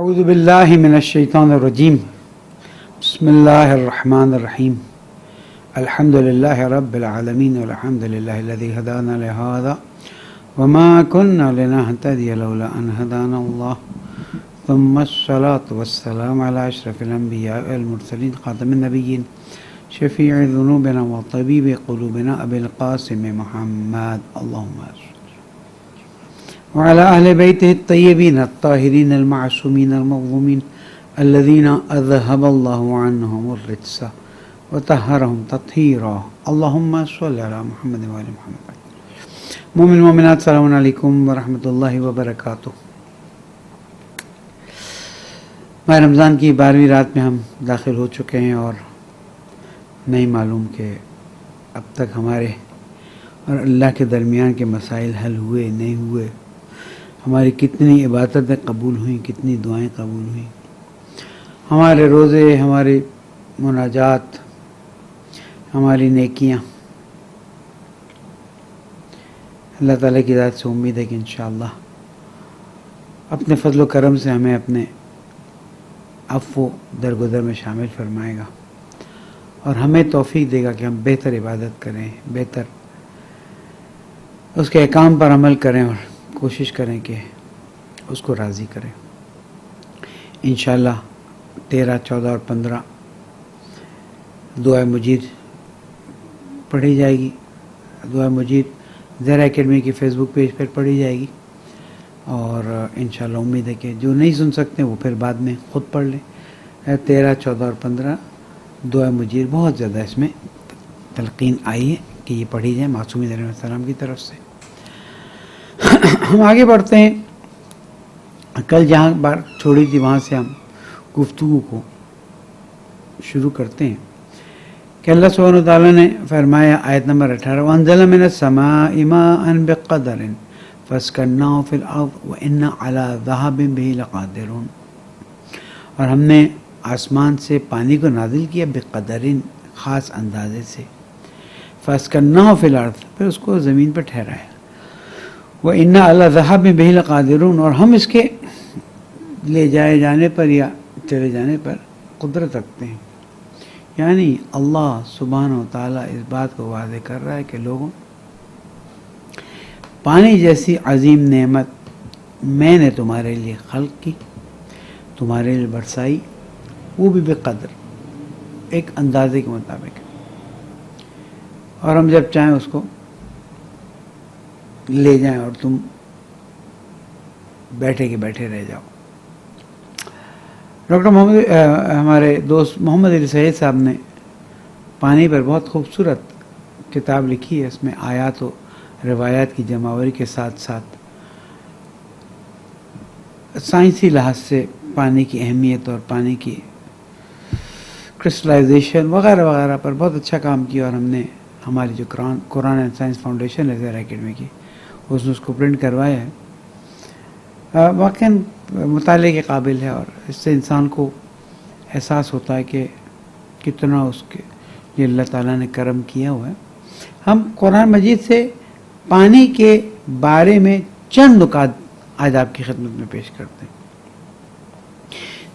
اعوذ باللہ من الشیطان الرجیم بسم اللہ الرحمن الرحیم الحمد للہ رب العالمین والحمد للہ الذی ہدانا لہذا وما كنا لنهتدی لولا ان هدانا اللہ ثم الصلاة والسلام على اشرف الانبیاء والمرسلین خاتم النبیین شفیع ذنوبنا وطبیب قلوبنا ابی القاسم محمد اللہم صل وعلى أهل بيته الطيبين الطاهرين المعصومين المظلومين الذين أذهب الله عنهم الرجس وطهرهم تطهيرا اللهم صل على محمد وعلى محمد مومن مومنات السلام علیکم ورحمۃ اللہ وبرکاتہ۔ ماہ رمضان کی 12ویں رات میں ہم داخل ہو چکے ہیں اور نہیں معلوم کہ اب تک ہمارے اور اللہ کے درمیان کے مسائل حل ہوئے نہیں ہوئے، ہماری کتنی عبادتیں قبول ہوئیں، کتنی دعائیں قبول ہوئیں، ہمارے روزے، ہماری مناجات، ہماری نیکیاں۔ اللہ تعالیٰ کی ذات سے امید ہے کہ انشاءاللہ اپنے فضل و کرم سے ہمیں اپنے عفو درگزر میں شامل فرمائے گا اور ہمیں توفیق دے گا کہ ہم بہتر عبادت کریں، بہتر اس کے احکام پر عمل کریں اور کوشش کریں کہ اس کو راضی کریں۔ انشاءاللہ 13، 14 اور 15 دعائے مجید پڑھی جائے گی۔ دعائے مجید زہرا اکیڈمی کی فیس بک پیج پر پڑھی جائے گی اور انشاءاللہ امید ہے کہ جو نہیں سن سکتے وہ پھر بعد میں خود پڑھ لیں۔ 13، 14 اور 15 دعائے مجید بہت زیادہ اس میں تلقین آئی ہے کہ یہ پڑھی جائیں معصومین علیہ السلام کی طرف سے۔ ہم آگے بڑھتے ہیں، کل جہاں بار چھوڑی تھی وہاں سے ہم گفتگو کو شروع کرتے ہیں کہ اللہ سبحانہ وتعالیٰ نے فرمایا آیت نمبر 18 وَأَنزَلَ مِنَ السَّمَاءِ مَاءً بِقَدَرٍ فَاسْكَنَّاهُ فِي الْأَرْضِ وَإِنَّا عَلَى ذَهَابٍ بِهِ لَقَادِرُونَ، اور ہم نے آسمان سے پانی کو نازل کیا بقدرٍ، خاص اندازے سے، فَاسْكَنَّاهُ فِي الْأَرْضِ، پھر اس کو زمین پر ٹھہرایا، وَإِنَّا عَلَى ذَهَابٍ بِهِ لَقَادِرُونَ، اور ہم اس کے لے جائے جانے پر یا چلے جانے پر قدرت رکھتے ہیں۔ یعنی اللہ سبحانہ و تعالیٰ اس بات کو واضح کر رہا ہے کہ لوگوں، پانی جیسی عظیم نعمت میں نے تمہارے لیے خلق کی، تمہارے لیے برسائی، وہ بھی بقدر، ایک اندازے کے مطابق، اور ہم جب چاہیں اس کو لے جائیں اور تم بیٹھے کے بیٹھے رہ جاؤ۔ ڈاکٹر محمد ہمارے دوست محمد علی سعید صاحب نے پانی پر بہت خوبصورت کتاب لکھی ہے، اس میں آیات و روایات کی جمعآوری کے ساتھ ساتھ سائنسی لحاظ سے پانی کی اہمیت اور پانی کی کرسٹلائزیشن وغیرہ وغیرہ پر بہت اچھا کام کیا، اور ہم نے ہماری جو قرآن اینڈ سائنس فاؤنڈیشن ہے زہرا اکیڈمی کی، اس نے اس کو پرنٹ کروایا ہے۔ واقعاً مطالعے کے قابل ہے اور اس سے انسان کو احساس ہوتا ہے کہ کتنا اس کے یہ اللہ تعالیٰ نے کرم کیا ہوا ہے۔ ہم قرآن مجید سے پانی کے بارے میں چند نکات آج آپ کی خدمت میں پیش کرتے ہیں،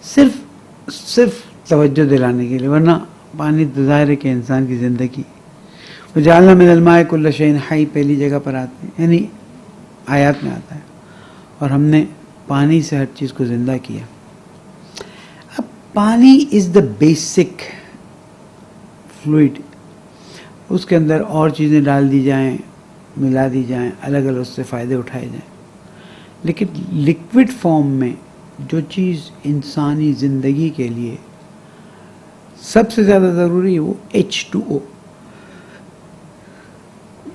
صرف توجہ دلانے کے لیے، ورنہ پانی تو ظاہر ہے کہ انسان کی زندگی وَجَعَلْنَا مِنَ الْمَاءِ كُلَّ شَيْءٍ حَيٍّ پہلی جگہ پر آتے ہیں، یعنی آیات میں آتا ہے، اور ہم نے پانی سے ہر چیز کو زندہ کیا۔ اب پانی از دا بیسک فلوئڈ، اس کے اندر اور چیزیں ڈال دی جائیں، ملا دی جائیں، الگ الگ اس سے فائدے اٹھائے جائیں، لیکن لکوڈ فارم میں جو چیز انسانی زندگی کے لیے سب سے زیادہ ضروری ہے وہ H2O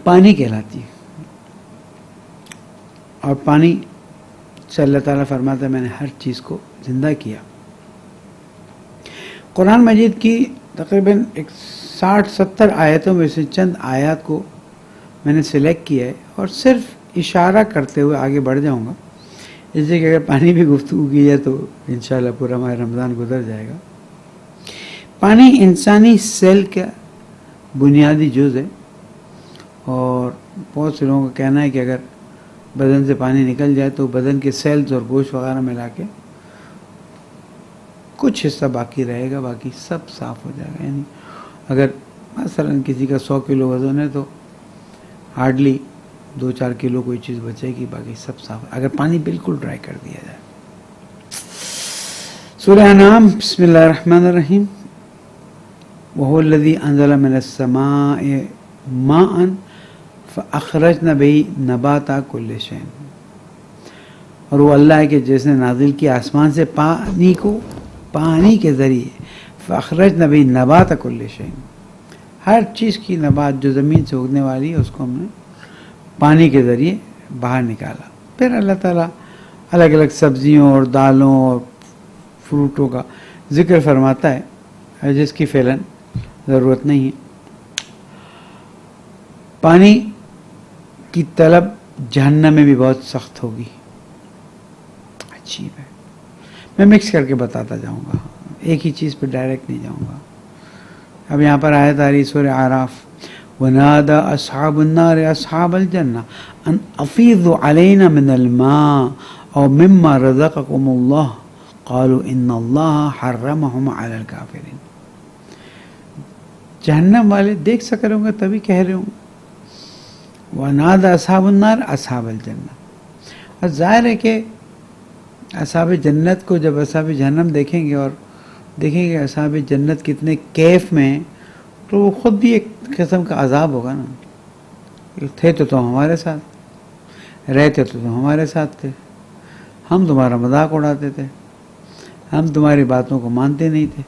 پانی کہلاتی ہے۔ اور پانی سے اللہ تعالیٰ فرماتا ہے میں نے ہر چیز کو زندہ کیا۔ قرآن مجید کی تقریباً 60-70 آیتوں میں سے چند آیات کو میں نے سلیکٹ کیا ہے اور صرف اشارہ کرتے ہوئے آگے بڑھ جاؤں گا، اس لیے کہ اگر پانی بھی گفتگو کی جائے تو انشاءاللہ پورا ماہ رمضان گزر جائے گا۔ پانی انسانی سیل کا بنیادی جز ہے، اور بہت سے لوگوں کا کہنا ہے کہ اگر بدن سے پانی نکل جائے تو بدن کے سیلز اور گوشت وغیرہ ملا کے کچھ حصہ باقی رہے گا، باقی سب صاف ہو جائے گا. یعنی اگر مثلا کسی کا 100 کلو وزن ہے تو ہارڈلی 2-4 کلو کوئی چیز بچے گی، باقی سب صاف اگر پانی بالکل ڈرائی کر دیا جائے. سورہ انعام بسم اللہ الرحمن الرحیم. وَهُوَ الَّذِي أَنزَلَ مِنَ السَّمَاءِ مَاءً فَأَخْرَجْنَا بِهِ نَبَاتَ كُلِّ شَيْءٍ. اور وہ اللہ ہے کہ جس نے نازل کیا آسمان سے پانی کو، پانی کے ذریعے فَأَخْرَجْنَا بِهِ نَبَاتَ كُلِّ شَيْءٍ، ہر چیز کی نبات جو زمین سے اگنے والی ہے اس کو ہم نے پانی کے ذریعے باہر نکالا. پھر اللہ تعالیٰ الگ الگ سبزیوں اور دالوں اور فروٹوں کا ذکر فرماتا ہے جس کی فعلاً ضرورت نہیں ہے. پانی کی طلب جہنم میں بھی بہت سخت ہوگی. عجیب ہے، میں مکس کر کے بتاتا جاؤں گا، ایک ہی چیز پہ ڈائریکٹ نہیں جاؤں گا. اب یہاں پر آیت آ رہی سورہ اعراف. وَنَادَى أَصْحَابُ النَّارِ أَصْحَابَ الْجَنَّةِ أَنْ أَفِيضُوا عَلَيْنَا مِنَ الْمَاءِ أَوْ مِمَّا رَزَقَكُمُ اللَّهُ قَالُوا إِنَّ اللَّهَ حَرَّمَهُمْ عَلَى الْكَافِرِينَ. جہنم والے دیکھ سک رہے ہوں گے تبھی کہہ رہے ہوں گے وَنَادَى أَصْحَابُ النَّارِ أَصْحَابَ الْجَنَّةِ. اور ظاہر ہے کہ اصحاب جنت کو جب اصحاب جہنم دیکھیں گے اور دیکھیں گے اصحاب جنت کتنے کیف میں ہیں، تو وہ خود بھی ایک قسم کا عذاب ہوگا نا. تھے تو تم ہمارے ساتھ، رہتے تو تم ہمارے ساتھ تھے، ہم تمہارا مذاق اڑاتے تھے، ہم تمہاری باتوں کو مانتے نہیں تھے،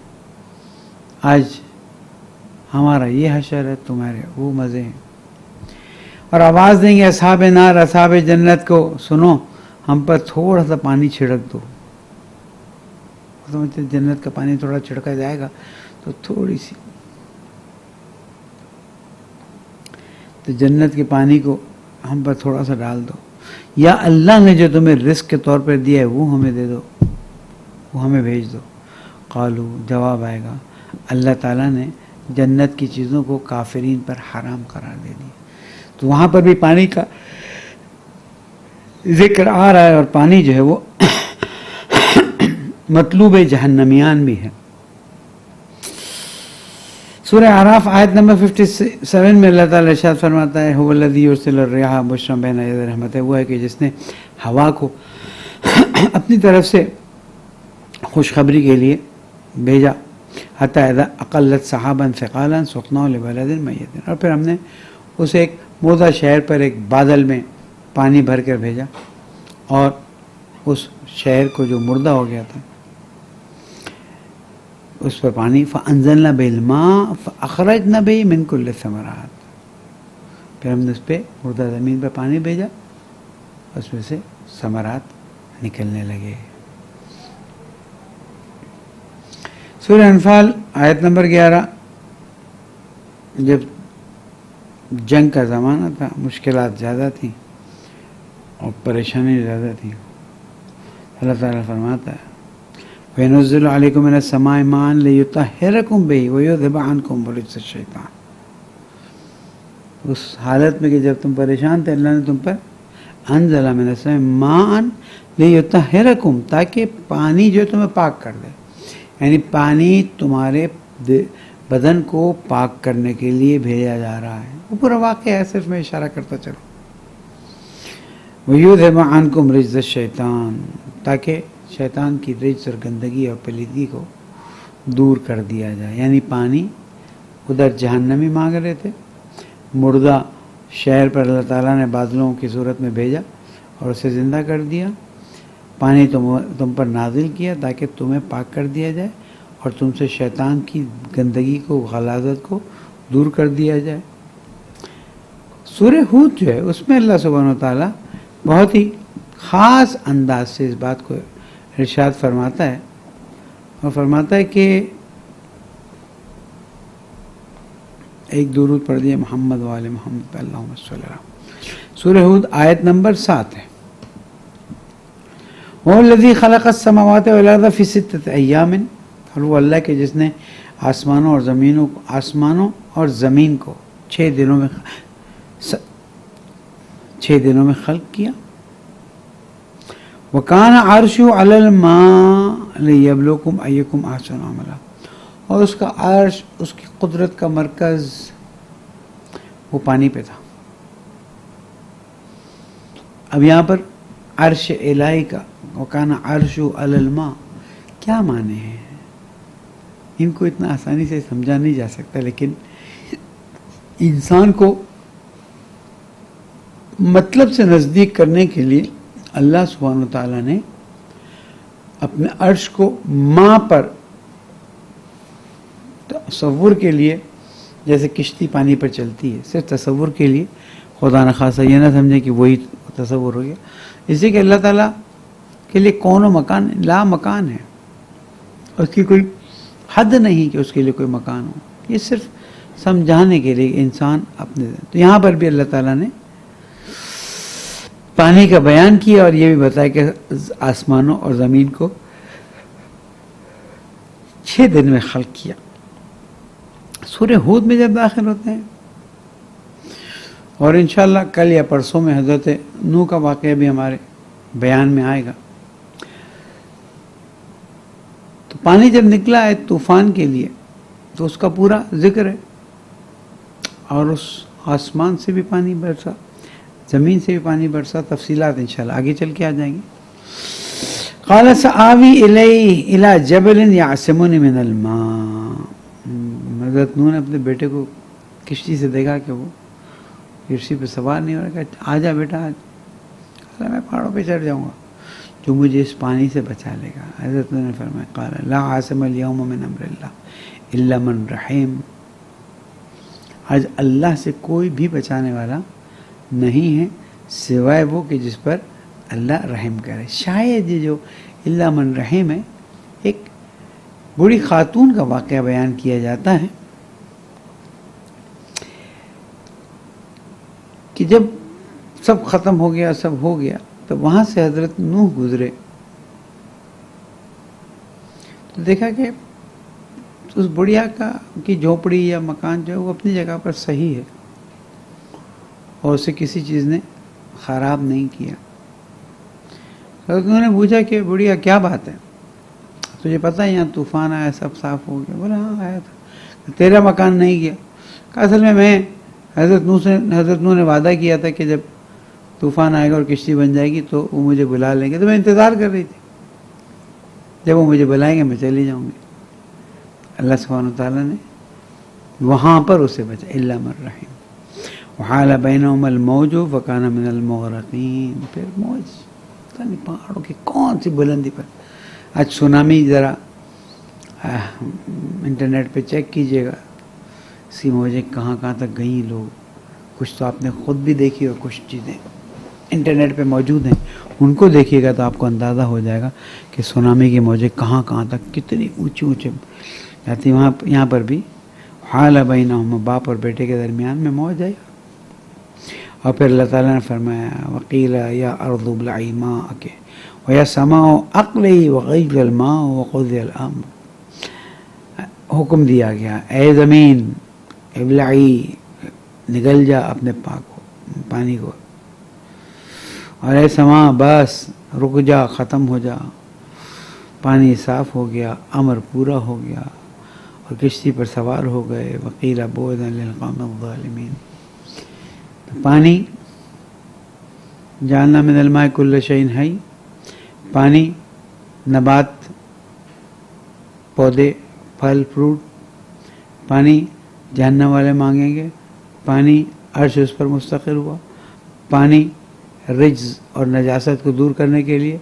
آج ہمارا یہ حشر ہے، تمہارے وہ مزے ہیں. اور آواز دیں گے اصحاب نار اصحاب جنت کو، سنو ہم پر تھوڑا سا پانی چھڑک دو. سمجھتے جنت کا پانی تھوڑا چھڑکا جائے گا تو تھوڑی سی، تو جنت کے پانی کو ہم پر تھوڑا سا ڈال دو، یا اللہ نے جو تمہیں رزق کے طور پر دیا ہے وہ ہمیں دے دو، وہ ہمیں بھیج دو. قالو، جواب آئے گا اللہ تعالیٰ نے جنت کی چیزوں کو کافرین پر حرام قرار دے دیا. تو وہاں پر بھی پانی کا ذکر آ رہا ہے، اور پانی جو ہے وہ مطلوب جہنمیان بھی ہے. سورہ اعراف آیت نمبر 57 میں اللہ تعالیٰ ارشاد فرماتا ہے هو الذی یرسل الرياح بشرا بین یدی رحمتہ. وہ ہے کہ جس نے ہوا کو اپنی طرف سے خوشخبری کے لیے بھیجا، حتی اذا اقلت سحابا ثقالا سقناه لبلد میت. اور پھر ہم نے اسے ایک مردہ شہر پر ایک بادل میں پانی بھر کر بھیجا، اور اس شہر کو جو مردہ ہو گیا تھا اس پر پانی فَأَنزَلْنَا بِهِ الْمَاءَ فَأَخْرَجْنَا بِهِ مِنْ كُلِّ الثَّمَرَاتِ. پھر ہم نے اس پہ مردہ زمین پر پانی بھیجا، اس میں سے ثمرات نکلنے لگے. سورہ انفال آیت نمبر 11. جب جنگ کا زمانہ تھا، مشکلات زیادہ تھیں اور پریشانی زیادہ تھی، اللہ تعالیٰ فرماتا ہے وَيَنُزِّلُ عَلَيْكُم مِّنَ السَّمَاءِ مَاءً لِيُطَهِّرَكُم بِهِ وَيُذْهِبَ عَنكُم رِجْزَ الشَّيْطَانِ. اس حالت میں کہ جب تم پریشان تھے، اللہ نے تم پر انزل من السماء ماءً لِيُطَهِّرَكُم، تاکہ پانی جو تمہیں پاک کر دے. یعنی پانی تمہارے بدن کو پاک کرنے کے لیے بھیجا جا رہا ہے. وہ پورا واقعہ ہے، صرف میں اشارہ کرتا چلوں. وَيُذْهِبَ عَنكُم رِجْزَ الشَّيْطَانِ، تاکہ شیطان کی رجس اور گندگی اور پلیدگی کو دور کر دیا جائے. یعنی پانی ادھر جہنمی مانگ رہے تھے، مردہ شہر پر اللہ تعالیٰ نے بادلوں کی صورت میں بھیجا اور اسے زندہ کر دیا. پانی تم پر نازل کیا تاکہ تمہیں پاک کر دیا جائے اور تم سے شیطان کی گندگی کو، غلاظت کو دور کر دیا جائے. سورہ ہود جو ہے اس میں اللہ سبحانہ و تعالیٰ بہت ہی خاص انداز سے اس بات کو ارشاد فرماتا ہے، اور فرماتا ہے کہ ایک درود پڑھ دیا محمد وآل محمد پہ اللہم صلی اللہ علیہ وسلم. سورہ ہود آیت نمبر 7 ہے. وَهُوَ الَّذِي خَلَقَ السَّمَاوَاتِ وَالْأَرْضَ فِي سِتَّةِ أَيَّامٍ. اور وہ اللہ کے جس نے آسمانوں اور زمین کو 6 دنوں میں خلق کیا. وَكَانَ عَرْشُهُ عَلَى الْمَاءِ لِيَبْلُوَكُمْ أَيُّكُمْ أَحْسَنُ عَمَلًا، اور اس کا عرش، اس کی قدرت کا مرکز وہ پانی پہ تھا. اب یہاں پر عرش الہی کا وَكَانَ عَرْشُهُ عَلَى الْمَاءِ کیا معنی ہے؟ ان کو اتنا آسانی سے سمجھا نہیں جا سکتا، لیکن انسان کو مطلب سے نزدیک کرنے کے لیے اللہ سبحانہ وتعالیٰ نے اپنے عرش کو ماں پر تصور کے لیے، جیسے کشتی پانی پر چلتی ہے، صرف تصور کے لیے، خدا نخواستہ یہ نہ سمجھے کہ وہی تصور ہو گیا. اسی کہ اللہ تعالیٰ کے لیے کون و مکان لا مکان ہے، اس کی کوئی حد نہیں کہ اس کے لیے کوئی مکان ہو. یہ صرف سمجھانے کے لیے انسان اپنے. تو یہاں پر بھی اللہ تعالیٰ نے پانی کا بیان کیا اور یہ بھی بتایا کہ آسمانوں اور زمین کو 6 دن میں خلق کیا. سورہ ہود میں جب داخل ہوتے ہیں، اور انشاءاللہ کل یا پرسوں میں حضرت نوح کا واقعہ بھی ہمارے بیان میں آئے گا. تو پانی جب نکلا ہے طوفان کے لیے تو اس کا پورا ذکر ہے، اور اس آسمان سے بھی پانی برسا، زمین سے بھی پانی برسا. تفصیلات انشاءاللہ آگے چل کے آ جائیں گے. قال سآوی الی جبل یعصمنی من الماء، حضرت نوح نے اپنے بیٹے کو کشتی سے دیکھا کہ وہ کرسی پہ سوار نہیں ہو رہا، کہا آ جا بیٹا آج. کہا میں پہاڑوں پہ چڑھ جاؤں گا جو مجھے اس پانی سے بچا لے گا. حضرت نوح نے فرمایا قال لا عاصم اليوم من امر اللہ الا من رحم، آج اللہ سے کوئی بھی بچانے والا نہیں ہے سوائے وہ کہ جس پر اللہ رحم کرے. شاید یہ جو الا من رحم ہے، ایک بڑی خاتون کا واقعہ بیان کیا جاتا ہے کہ جب سب ختم ہو گیا، سب ہو گیا، تو وہاں سے حضرت نوح گزرے تو دیکھا کہ اس بڑھیا کی جھونپڑی یا مکان جو ہے وہ اپنی جگہ پر صحیح ہے اور اسے کسی چیز نے خراب نہیں کیا. حضرت نوح نے پوچھا کہ بڑھیا کیا بات ہے، تجھے پتہ ہے یہاں طوفان آیا، سب صاف ہو گیا؟ بولا ہاں آیا تھا. تیرا مکان نہیں گیا؟ کہ اصل میں حضرت نوح نے وعدہ کیا تھا کہ جب طوفان آئے گا اور کشتی بن جائے گی تو وہ مجھے بلا لیں گے، تو میں انتظار کر رہی تھی، جب وہ مجھے بلائیں گے میں چلی جاؤں گی. اللہ سبحانہ وتعالیٰ نے وہاں پر اسے بچا الا من رحم. وحال بینہما الموج فکان من المغرقین. پھر موج پہاڑوں کی کون سی بلندی پر. آج سونامی ذرا انٹرنیٹ پہ چیک کیجئے گا، اس کی موجیں کہاں کہاں تک گئیں. لوگ کچھ تو آپ نے خود بھی دیکھی اور کچھ چیزیں انٹرنیٹ پہ موجود ہیں، ان کو دیکھیے گا تو آپ کو اندازہ ہو جائے گا کہ سونامی کی موجیں کہاں کہاں تک کتنی اونچے اونچے جاتی. یہاں پر بھی حال بینہما، باپ اور بیٹے کے درمیان میں موج آئی. اور پھر اللہ تعالیٰ نے فرمایا وقیل یا ارض ابلعی ماءک ویا سماء اقلعی وغیض الماء وقضی الامر. حکم دیا گیا اے زمین ابلعی، نگل جا اپنے پانی کو، اور اے سما بس رک جا، ختم ہو جا. پانی صاف ہو گیا، امر پورا ہو گیا اور کشتی پر سوار ہو گئے. وقیل بعدا للقوم الظالمین. پانی جعلنا من الماء کل شیء حی، پانی نبات، پودے، پھل فروٹ. پانی جہنم والے مانگیں گے، پانی عرش اس پر مستقر ہوا. پانی رجز اور نجاست کو دور کرنے کے لیے،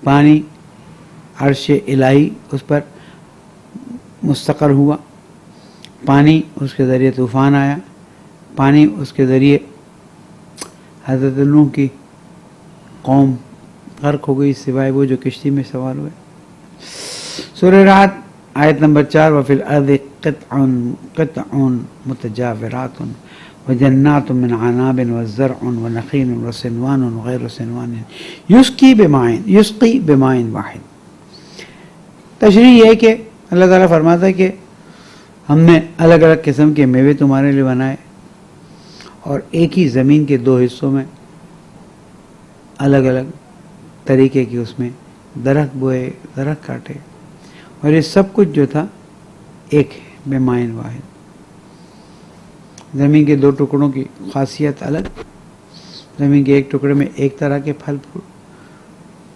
پانی عرش الہی اس پر مستقر ہوا. پانی اس کے ذریعے طوفان آیا، پانی اس کے ذریعے حضرت نوح کی قوم غرق ہو گئی سوائے وہ جو کشتی میں سوار ہوئے. سورہ رعد آیت نمبر 4 وفی الارض قطع متجاورات وجنات من عناب وزرع ونخیل وصنوان وغیر صنوان یسقی بماء واحد. تشریح یہ ہے کہ اللہ تعالیٰ فرماتا ہے کہ ہم نے الگ الگ قسم کے میوے تمہارے لیے بنائے اور ایک ہی زمین کے 2 حصوں میں الگ الگ طریقے کی اس میں درخت بوئے, درخت کاٹے, اور یہ سب کچھ جو تھا ایک ہے, بمائن واحد. زمین کے دو ٹکڑوں کی خاصیت الگ, زمین کے ایک ٹکڑے میں ایک طرح کے پھل پھول,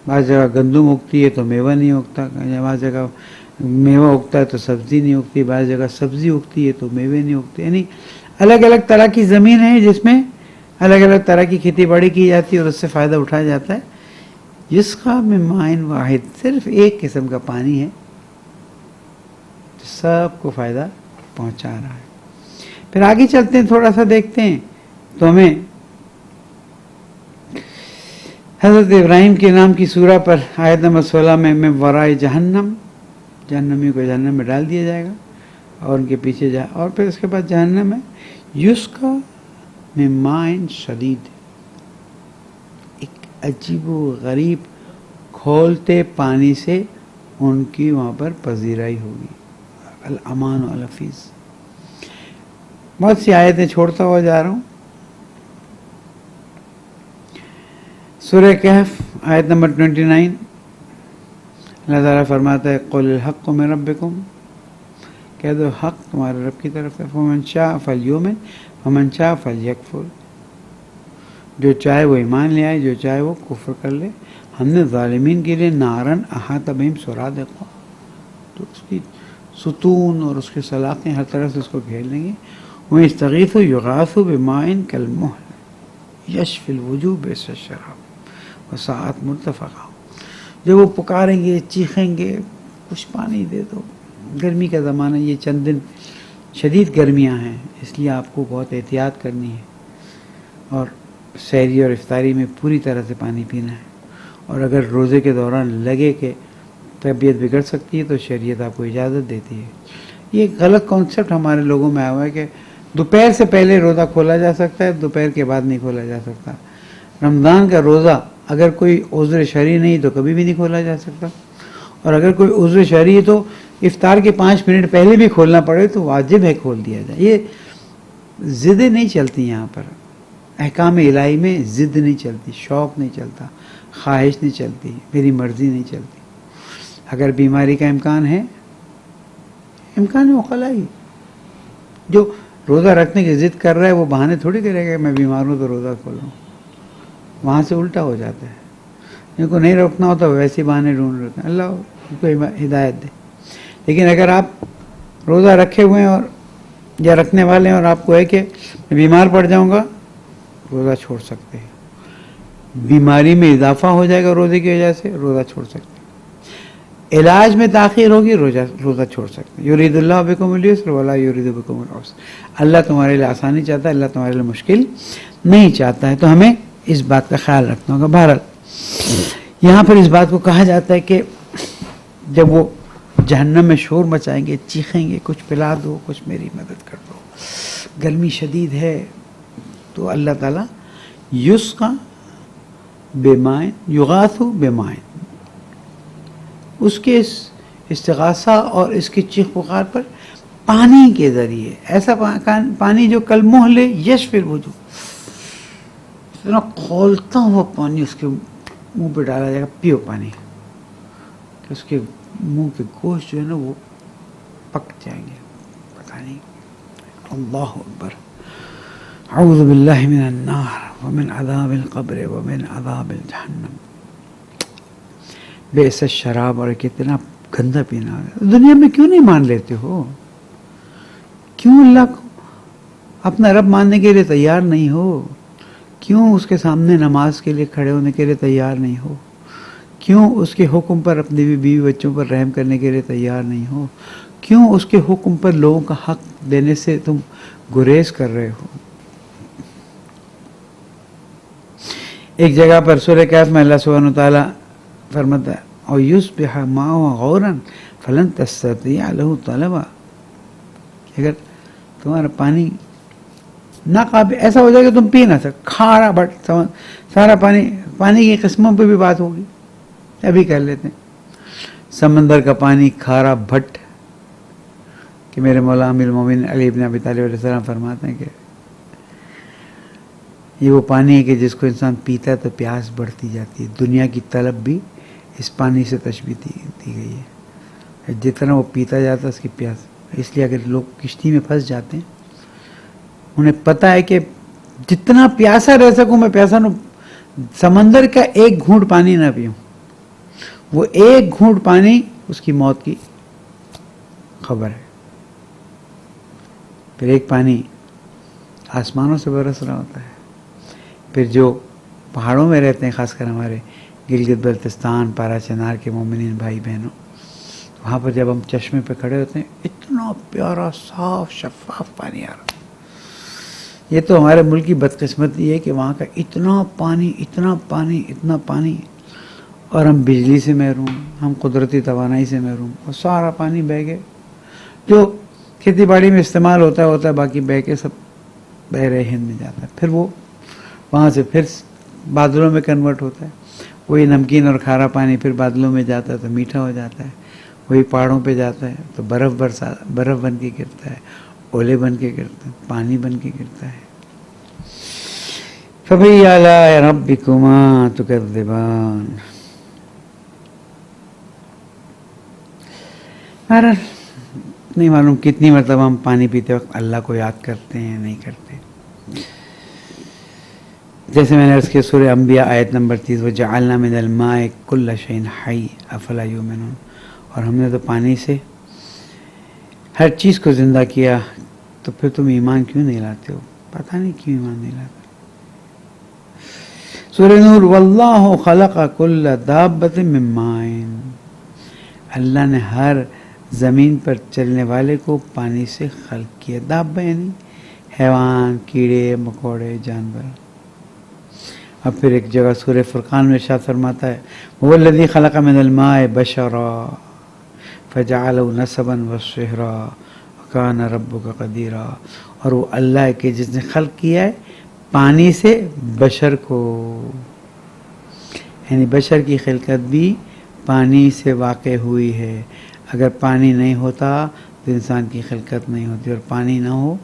بعض جگہ گندم اگتی ہے تو میوہ نہیں اگتا, بعض جگہ میوہ اگتا ہے تو سبزی نہیں اگتی, بعض جگہ سبزی اگتی ہے تو میوے نہیں اگتے. یعنی الگ الگ طرح کی زمین ہے جس میں الگ الگ طرح کی کھیتی باڑی کی جاتی ہے اور اس سے فائدہ اٹھایا جاتا ہے. جس کا میں مائن واحد, صرف ایک قسم کا پانی ہے جو سب کو فائدہ پہنچا رہا ہے. پھر آگے چلتے ہیں, تھوڑا سا دیکھتے ہیں تو ہمیں حضرت ابراہیم کے نام کی سورہ پر آیت نمبر 16 میں ورائے جہنم, جہنمیوں کو جہنم میں ڈال دیا جائے گا اور ان کے پیچھے اور پھر اس کے بعد جہنم ہے یسقا من ماء شدید, ایک عجیب و غریب کھولتے پانی سے ان کی وہاں پر پذیرائی ہوگی. الامان والفیظ. بہت سی آیتیں چھوڑتا ہوا جا رہا ہوں. سورہ کہف آیت نمبر 29, اللہ تعالیٰ فرماتا ہے قل الحق من ربکم, کہہ دو حق تمہارے رب کی طرف ہے. فمن شاء فلیؤمن ومن شاء فلیکفر, جو چاہے وہ ایمان لے آئے, جو چاہے وہ کفر کر لے. ہم نے ظالمین کے لیے نارن احاطہ بہم سرادقا, تو اس کی ستون اور اس کے سلاخیں ہر طرح سے اس کو گھیر لیں گے. وہ استغیث یغاث بماء کالمہل یشفی الوجوہ بئس الشراب وساءت مرتفقا. جب وہ پکاریں گے, چیخیں گے, کچھ پانی دے دو. گرمی کا زمانہ, یہ چند دن شدید گرمیاں ہیں, اس لیے آپ کو بہت احتیاط کرنی ہے اور سحری اور افطاری میں پوری طرح سے پانی پینا ہے. اور اگر روزے کے دوران لگے کہ طبیعت بگڑ سکتی ہے تو شریعت آپ کو اجازت دیتی ہے. یہ ایک غلط کانسیپٹ ہمارے لوگوں میں آیا ہوا ہے کہ دوپہر سے پہلے روزہ کھولا جا سکتا ہے, دوپہر کے بعد نہیں کھولا جا سکتا. رمضان کا روزہ اگر کوئی عذر شرعی نہیں تو کبھی بھی نہیں کھولا جا سکتا, اور اگر کوئی عذر شرعی ہے تو افطار کے 5 منٹ پہلے بھی کھولنا پڑے تو واجب ہے کھول دیا جائے. یہ ضدیں نہیں چلتی یہاں پر, احکام الہی میں ضد نہیں چلتی, شوق نہیں چلتا, خواہش نہیں چلتی, میری مرضی نہیں چلتی. اگر بیماری کا امکان ہے, امکان مخلائی, جو روزہ رکھنے کی ضد کر رہا ہے وہ بہانے تھوڑی کرے گا میں بیمار ہوں تو روزہ کھولوں, وہاں سے الٹا ہو جاتا ہے. جن کو نہیں روکنا ہوتا ویسے بہانے ڈھونڈ رہتے ہیں, اللہ ان کو ہدایت دے. لیکن اگر آپ روزہ رکھے ہوئے ہیں اور یا رکھنے والے ہیں اور آپ کو ہے کہ میں بیمار پڑ جاؤں گا, روزہ چھوڑ سکتے ہیں. بیماری میں اضافہ ہو جائے گا روزے کی وجہ سے, روزہ چھوڑ سکتے ہیں. علاج میں تاخیر ہوگی, روزہ چھوڑ سکتے ہیں. یرید اللہ بکم اليسر ولا یرید بکم العسر, اللہ تمہارے لیے آسانی چاہتا ہے, اللہ تمہارے لیے مشکل نہیں چاہتا ہے. تو ہمیں اس بات کا خیال رکھنا ہوگا. بہرحال یہاں پر اس بات کو کہا جاتا ہے کہ جب وہ جہنم میں شور مچائیں گے, چیخیں گے, کچھ پلا دو, کچھ میری مدد کر دو, گرمی شدید ہے, تو اللہ تعالیٰ یسقا بماء یغاث بماء, اس کے استغاثہ اور اس کی چیخ پکار پر پانی کے ذریعے, ایسا پانی جو کالمہل یشفی الوجوہ, اتنا کھولتا ہوا پانی اس کے منہ پہ ڈالا جائے گا, پیو پانی, کہ اس کے منہ کے گوشت جو ہے نا وہ پک جائیں گے. پتہ نہیں. اللہ اکبر. اعوذ باللہ من النار ومن عذاب القبر ومن عذاب الجہنم. بئس الشراب, اور کتنا گندا پینا. دنیا میں کیوں نہیں مان لیتے ہو؟ کیوں اللہ کو اپنا رب ماننے کے لیے تیار نہیں ہو؟ کیوں اس کے سامنے نماز کے لیے کھڑے ہونے کے لیے تیار نہیں ہو؟ کیوں اس کے حکم پر اپنے بیوی بچوں پر رحم کرنے کے لیے تیار نہیں ہو؟ کیوں اس کے حکم پر لوگوں کا حق دینے سے تم گریز کر رہے ہو؟ ایک جگہ پر سورہ کہف میں اللہ سبحانہ وتعالیٰ فرماتا ہے اور یصبح ماؤ غورا فلن تستطیع له طلبا, اگر تمہارا پانی ناقابل ایسا ہو جائے کہ تم پی نہ سکتے, کھارا بٹ, سارا پانی کی قسموں پہ بھی بات ہوگی, ابھی کر لیتے ہیں. سمندر کا پانی کھارا بھٹ, کہ میرے مولا امیر المومنین علی ابن ابی طالب علیہ السلام فرماتے ہیں کہ یہ وہ پانی ہے کہ جس کو انسان پیتا ہے تو پیاس بڑھتی جاتی ہے. دنیا کی طلب بھی اس پانی سے تشبیہ دی گئی ہے. جتنا وہ پیتا جاتا ہے اس کی پیاس. اس لیے اگر لوگ کشتی میں پھنس جاتے ہیں انہیں پتہ ہے کہ جتنا پیاسا رہ سکوں میں پیاسا نہ، سمندر کا ایک گھونٹ پانی نہ پیوں. وہ ایک گھونٹ پانی اس کی موت کی خبر ہے. پھر ایک پانی آسمانوں سے برس رہا ہوتا ہے. پھر جو پہاڑوں میں رہتے ہیں، خاص کر ہمارے گلگت بلتستان، پارا چنار کے مومنین بھائی بہنوں، وہاں پر جب ہم چشمے پہ کھڑے ہوتے ہیں اتنا پیارا صاف شفاف پانی آ رہا. یہ تو ہمارے ملک کی بدقسمتی ہے کہ وہاں کا اتنا پانی اتنا پانی اتنا پانی، اور ہم بجلی سے محروم، ہم قدرتی توانائی سے محروم، اور سارا پانی بہہ گئے. جو کھیتی باڑی میں استعمال ہوتا ہے باقی بہہ کے سب بحر ہند میں جاتا ہے. پھر وہ وہاں سے پھر بادلوں میں کنورٹ ہوتا ہے. وہی نمکین اور کھارا پانی پھر بادلوں میں جاتا ہے تو میٹھا ہو جاتا ہے. وہی پہاڑوں پہ جاتا ہے تو برف بن کے گرتا ہے، اولے بن کے گرتا ہے، پانی بن کے گرتا ہے. فَبِأَيِّ آلَاءِ رَبِّكُمَا تُكَذِّبَانِ. نہیں معلوم کتنی مرتبہ ہم پانی پیتے وقت اللہ کو یاد کرتے ہیں نہیں کرتے. جیسے میں نے عرض کیا سورہ انبیاء آیت نمبر 30، وَجَعَلْنَا مِنَ الْمَاءِ كُلَّ شَيْءٍ حَيٍّ أَفَلَا يُؤْمِنُونَ. اور ہم نے تو پانی سے ہر چیز کو زندہ کیا، تو پھر تم ایمان کیوں نہیں لاتے ہو؟ پتہ نہیں کیوں ایمان نہیں لاتے. سورہ نور، وَاللَّهُ خَلَقَ كُلَّ دَابَّةٍ مِّن مَّاءٍ. اللہ نے ہر زمین پر چلنے والے کو پانی سے خلق کیا. دابہ یعنی حیوان، کیڑے مکوڑے، جانور. اب پھر ایک جگہ سورہ فرقان میں ارشاد فرماتا ہے، هو الذی خلق من الماء بشرا فجعله نسبا وصہرا وکان ربک قدیرا. اور وہ اللہ ہے کہ جس نے خلق کیا ہے پانی سے بشر کو، یعنی بشر کی خلقت بھی پانی سے واقع ہوئی ہے. اگر پانی نہیں ہوتا تو انسان کی خلقت نہیں ہوتی. اور پانی نہ ہو،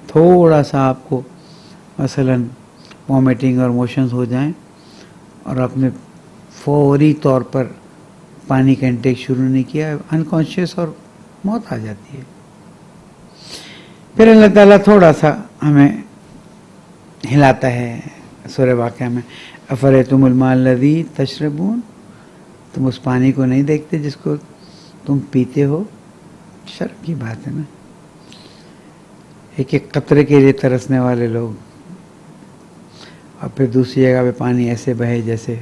تھوڑا سا آپ کو مثلا وومیٹنگ اور موشنز ہو جائیں اور آپ نے فوری طور پر پانی کا انٹیک شروع نہیں کیا، انکانشیس اور موت آ جاتی ہے. پھر اللہ تعالیٰ تھوڑا سا ہمیں ہلاتا ہے سورہ واقعہ میں، افرأیتم الماء الذی تشربون. تم اس پانی کو نہیں دیکھتے جس کو تم پیتے ہو؟ شرم کی بات ہے نا. ایک ایک قطرے کے لیے ترسنے والے لوگ، اور پھر دوسری جگہ پہ پانی ایسے بہے جیسے،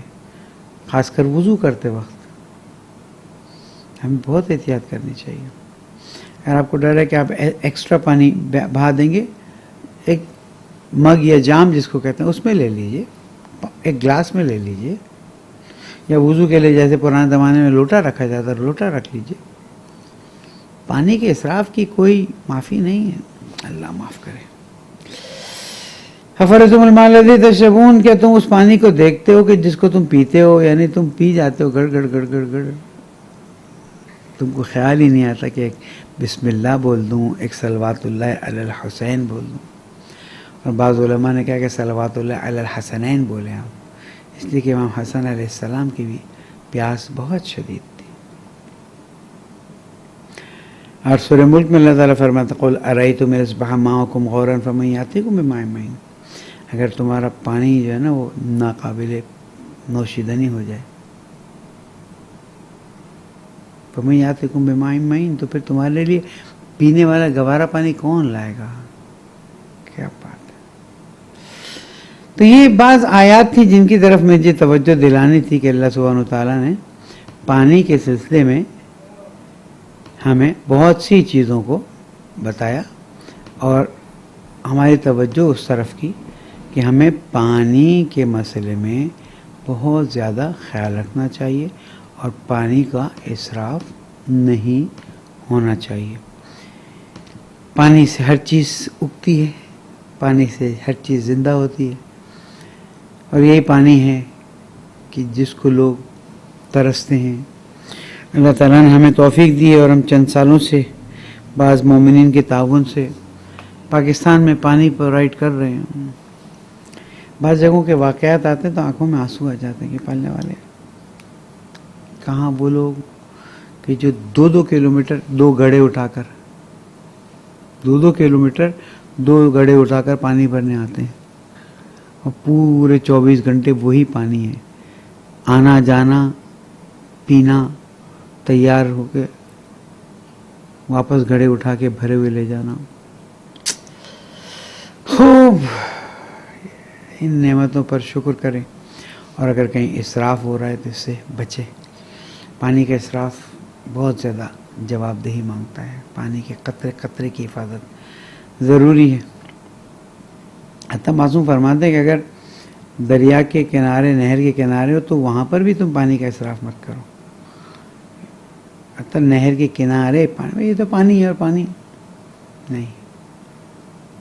خاص کر وضو کرتے وقت ہمیں بہت احتیاط کرنی چاہیے. اگر آپ کو ڈر ہے کہ آپ ایکسٹرا پانی بہا دیں گے، ایک مگ یا جام جس کو کہتے ہیں اس میں لے لیجئے، ایک گلاس میں لے لیجئے، یا وضو کے لیے جیسے پرانے زمانے میں لوٹا رکھا جاتا ہے لوٹا رکھ لیجئے. پانی کے اسراف کی کوئی معافی نہیں ہے، اللہ معاف کرے. افرأیتم الماء الذی تشربون. کیا تم اس پانی کو دیکھتے ہو کہ جس کو تم پیتے ہو؟ یعنی تم پی جاتے ہو گڑ گڑ گڑ گڑ گڑ، تم کو خیال ہی نہیں آتا کہ ایک بسم اللہ بول دوں، ایک صلوات اللہ علی الحسین بول دوں. اور بعض علماء نے کہا کہ صلوات اللہ علی الحسنین بولیں آپ، اس لیے کہ امام حسن علیہ السلام کی بھی پیاس بہت شدید تھی. اور سورہ ملک میں اللہ تعالیٰ فرماتا قل ارأیتم ان اصبح ماؤکم غورا فمن یأتیکم بماء معین. اگر تمہارا پانی جو ہے نا وہ ناقابل نوشیدنی ہو جائے، فمن یأتیکم بماء معین، تو پھر تمہارے لیے پینے والا گوارا پانی کون لائے گا؟ کیا بات ہے. تو یہ بعض آیات تھی جن کی طرف مجھے توجہ دلانی تھی کہ اللہ سبحانہ وتعالیٰ نے پانی کے سلسلے میں ہمیں بہت سی چیزوں کو بتایا، اور ہماری توجہ اس طرف کی کہ ہمیں پانی کے مسئلے میں بہت زیادہ خیال رکھنا چاہیے اور پانی کا اسراف نہیں ہونا چاہیے. پانی سے ہر چیز اگتی ہے، پانی سے ہر چیز زندہ ہوتی ہے، اور یہی پانی ہے کہ جس کو لوگ ترستے ہیں. اللہ تعالیٰ نے ہمیں توفیق دی ہے اور ہم چند سالوں سے بعض مومنین کے تعاون سے پاکستان میں پانی پرووائڈ کر رہے ہیں. بعض جگہوں کے واقعات آتے ہیں تو آنکھوں میں آنسو آ جاتے ہیں کہ پالنے والے کہاں وہ لوگ کہ جو 2-2 کلومیٹر 2 گڑھے اٹھا کر 2-2 کلومیٹر 2 گڑھے اٹھا کر پانی بھرنے آتے ہیں اور پورے 24 گھنٹے وہی پانی ہے، آنا جانا پینا، تیار ہو کے واپس گھڑے اٹھا کے بھرے ہوئے لے جانا. خوب ان نعمتوں پر شکر کریں، اور اگر کہیں اسراف ہو رہا ہے تو اس سے بچے. پانی کا اسراف بہت زیادہ جواب دہی مانگتا ہے. پانی کے قطرے قطرے کی حفاظت ضروری ہے. حتیٰ معصوم فرماتے ہیں کہ اگر دریا کے کنارے نہر کے کنارے ہو تو وہاں پر بھی تم پانی کا اسراف مت کرو. حتیٰ نہر کے کنارے پانی، یہ تو پانی ہے اور پانی نہیں،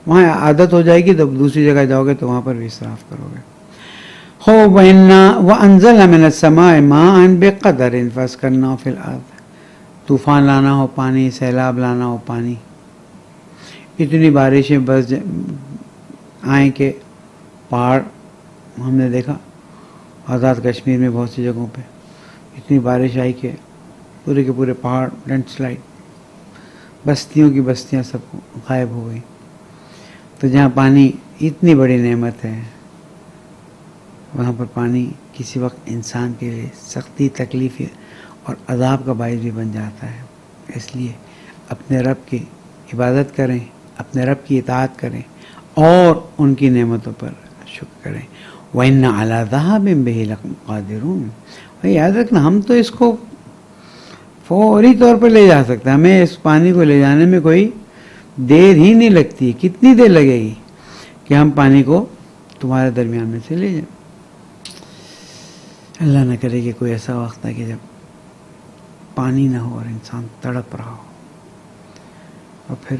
وہاں عادت ہو جائے گی تو دوسری جگہ جاؤ گے تو وہاں پر بھی اسراف کرو گے. خوب وَأَنزَلَ مِنَ السَّمَاءِ مَاءً بِقَدَرٍ فَأَسْكَنَّاهُ فِي الْأَرْضِ. طوفان لانا ہو پانی، سیلاب لانا ہو پانی، اتنی بارشیں بس آئیں کہ پہاڑ، ہم نے دیکھا آزاد کشمیر میں بہت سی جگہوں پہ اتنی بارش آئی کہ پورے کے پورے پہاڑ لینڈ سلائڈ، بستیوں کی بستیاں سب غائب ہو گئی. تو جہاں پانی اتنی بڑی نعمت ہے وہاں پر پانی کسی وقت انسان کے لیے سختی، تکلیف اور عذاب کا باعث بھی بن جاتا ہے. اس لیے اپنے رب کی عبادت کریں، اپنے رب کی اطاعت کریں اور ان کی نعمتوں پر شکر کریں. وَإِنَّ عَلَىٰ ذَهَابٍ بِهِ لَقَادِرُونَ. یاد رکھنا ہم تو اس کو فوری طور پر لے جا سکتے ہیں، ہمیں اس پانی کو لے جانے میں کوئی دیر ہی نہیں لگتی. کتنی دیر لگے گی کہ ہم پانی کو تمہارے درمیان میں سے لے جائیں. اللہ نہ کرے کہ کوئی ایسا وقت ہے کہ جب پانی نہ ہو اور انسان تڑپ رہا ہو. اور پھر